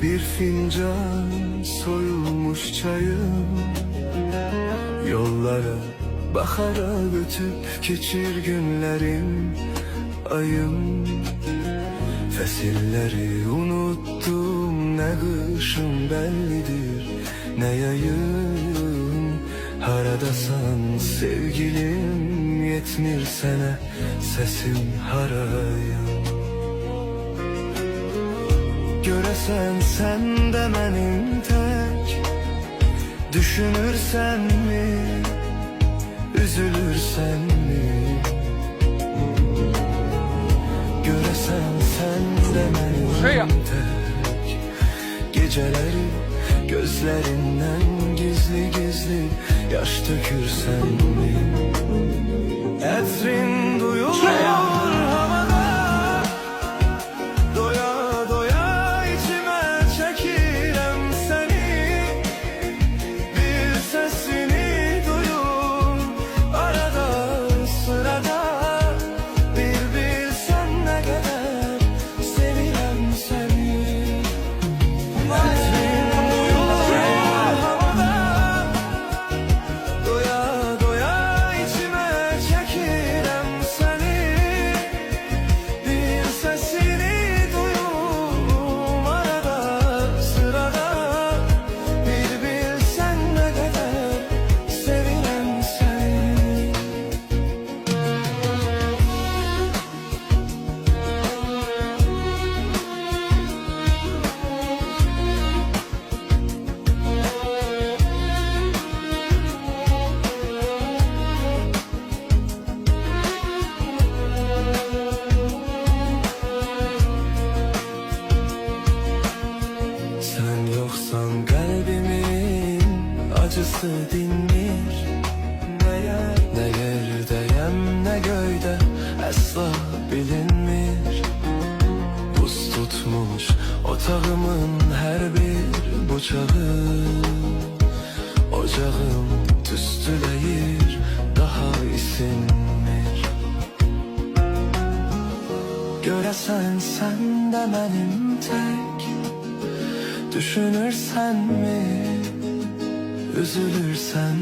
bir fincan soyulmuş çayım, yollara bakarak ötüp geçir günlerim, ayım. Fesilleri unuttum, ne kışım bellidir ne yayım. Haradasan sevgilim, yetmir sene sesim harayım. Göresen sen de benim tek, düşünürsen mi, üzülürsen mi? Göresen sen de benim tek, geceleri gözlerinden gizli gizli yaş dökürsen mi? Etrin duyulur havada, doya doya içime çekirem seni. Bir sesini duyur arada sırada, bir bilsen ne kadar sevirem seni. Etrin duyulur havada, doya doya içime çekirem seni. Bir sesini duyurum arada sırada, bir bilsen ne kadar sevirem seni. Sen yoksan kalbimin acısı dinmir. Ne yerdeyim ne göyde asla bilinmir. Buz tutmuş otağımın her bir bucağı, ocağım tüstüleyir daha isinmir. Göresen sen de benim tek, düşünürsen mi, üzülürsen